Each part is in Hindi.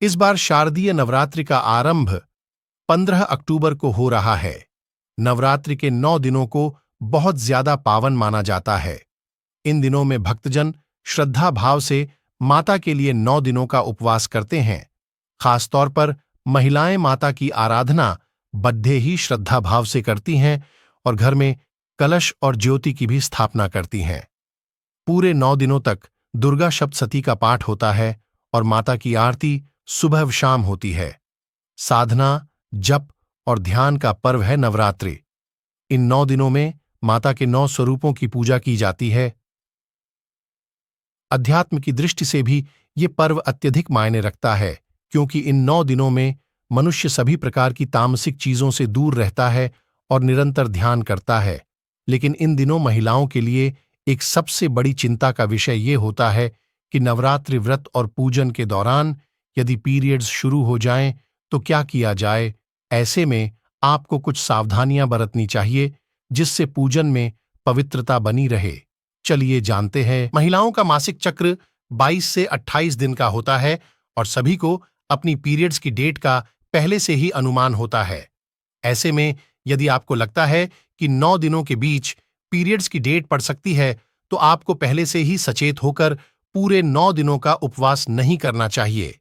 इस बार शारदीय नवरात्रि का आरंभ 15 अक्टूबर को हो रहा है। नवरात्रि के 9 दिनों को बहुत ज्यादा पावन माना जाता है। इन दिनों में भक्तजन श्रद्धा भाव से माता के लिए 9 दिनों का उपवास करते हैं। खासतौर पर महिलाएं माता की आराधना बड्ढे ही श्रद्धा भाव से करती हैं और घर में कलश और ज्योति की भी स्थापना करती हैं। पूरे 9 दिनों तक दुर्गा सप्तशती का पाठ होता है और माता की आरती सुबह व शाम होती है। साधना, जप और ध्यान का पर्व है नवरात्रि। इन 9 दिनों में माता के 9 स्वरूपों की पूजा की जाती है। अध्यात्म की दृष्टि से भी ये पर्व अत्यधिक मायने रखता है, क्योंकि इन 9 दिनों में मनुष्य सभी प्रकार की तामसिक चीजों से दूर रहता है और निरंतर ध्यान करता है। लेकिन इन दिनों महिलाओं के लिए एक सबसे बड़ी चिंता का विषय ये होता है कि नवरात्रि व्रत और पूजन के दौरान यदि पीरियड्स शुरू हो जाएं तो क्या किया जाए। ऐसे में आपको कुछ सावधानियां बरतनी चाहिए, जिससे पूजन में पवित्रता बनी रहे। चलिए जानते हैं। महिलाओं का मासिक चक्र 22 से 28 दिन का होता है और सभी को अपनी पीरियड्स की डेट का पहले से ही अनुमान होता है। ऐसे में यदि आपको लगता है कि 9 दिनों के बीच पीरियड्स की डेट पड़ सकती है, तो आपको पहले से ही सचेत होकर पूरे 9 दिनों का उपवास नहीं करना चाहिए।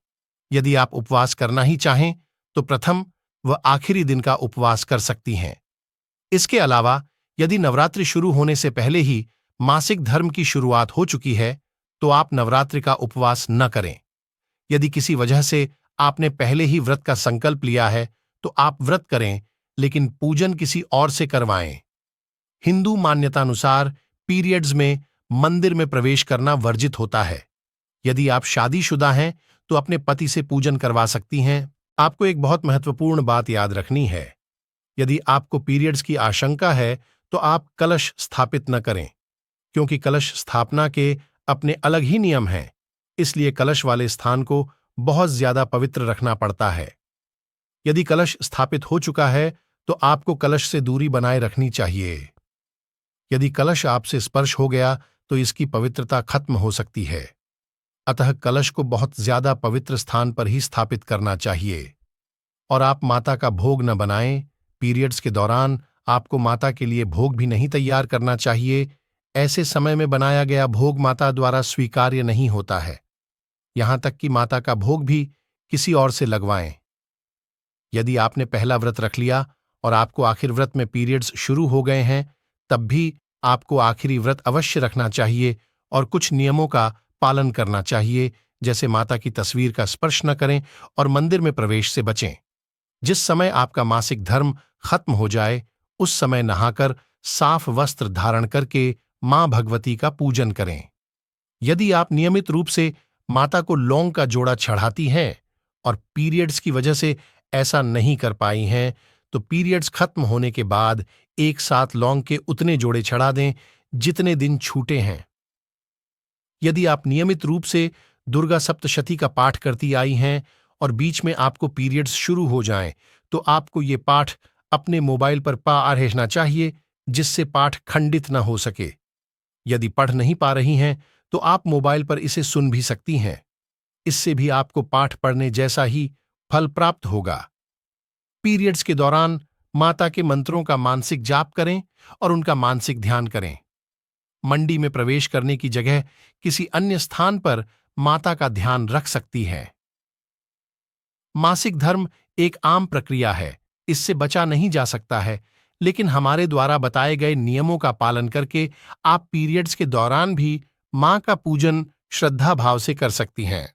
यदि आप उपवास करना ही चाहें तो प्रथम व आखिरी दिन का उपवास कर सकती हैं। इसके अलावा यदि नवरात्रि शुरू होने से पहले ही मासिक धर्म की शुरुआत हो चुकी है तो आप नवरात्रि का उपवास न करें। यदि किसी वजह से आपने पहले ही व्रत का संकल्प लिया है तो आप व्रत करें, लेकिन पूजन किसी और से करवाएं। हिंदू मान्यतानुसार पीरियड्स में मंदिर में प्रवेश करना वर्जित होता है। यदि आप शादीशुदा हैं तो अपने पति से पूजन करवा सकती हैं। आपको एक बहुत महत्वपूर्ण बात याद रखनी है। यदि आपको पीरियड्स की आशंका है तो आप कलश स्थापित न करें, क्योंकि कलश स्थापना के अपने अलग ही नियम हैं। इसलिए कलश वाले स्थान को बहुत ज्यादा पवित्र रखना पड़ता है। यदि कलश स्थापित हो चुका है तो आपको कलश से दूरी बनाए रखनी चाहिए। यदि कलश आपसे स्पर्श हो गया तो इसकी पवित्रता खत्म हो सकती है। अतः कलश को बहुत ज्यादा पवित्र स्थान पर ही स्थापित करना चाहिए। और आप माता का भोग न बनाएं। पीरियड्स के दौरान आपको माता के लिए भोग भी नहीं तैयार करना चाहिए। ऐसे समय में बनाया गया भोग माता द्वारा स्वीकार्य नहीं होता है। यहां तक कि माता का भोग भी किसी और से लगवाएं। यदि आपने पहला व्रत रख लिया और आपको आखिर व्रत में पीरियड्स शुरू हो गए हैं, तब भी आपको आखिरी व्रत अवश्य रखना चाहिए और कुछ नियमों का पालन करना चाहिए, जैसे माता की तस्वीर का स्पर्श न करें और मंदिर में प्रवेश से बचें। जिस समय आपका मासिक धर्म खत्म हो जाए उस समय नहाकर साफ वस्त्र धारण करके मां भगवती का पूजन करें। यदि आप नियमित रूप से माता को लौंग का जोड़ा चढ़ाती हैं और पीरियड्स की वजह से ऐसा नहीं कर पाई हैं, तो पीरियड्स खत्म होने के बाद एक साथ लौंग के उतने जोड़े चढ़ा दें जितने दिन छूटे हैं। यदि आप नियमित रूप से दुर्गा सप्तशती का पाठ करती आई हैं और बीच में आपको पीरियड्स शुरू हो जाएं, तो आपको ये पाठ अपने मोबाइल पर पा रहना चाहिए, जिससे पाठ खंडित न हो सके। यदि पढ़ नहीं पा रही हैं तो आप मोबाइल पर इसे सुन भी सकती हैं। इससे भी आपको पाठ पढ़ने जैसा ही फल प्राप्त होगा। पीरियड्स के दौरान माता के मंत्रों का मानसिक जाप करें और उनका मानसिक ध्यान करें। मंडी में प्रवेश करने की जगह किसी अन्य स्थान पर माता का ध्यान रख सकती है। मासिक धर्म एक आम प्रक्रिया है, इससे बचा नहीं जा सकता है, लेकिन हमारे द्वारा बताए गए नियमों का पालन करके आप पीरियड्स के दौरान भी मां का पूजन श्रद्धा भाव से कर सकती हैं।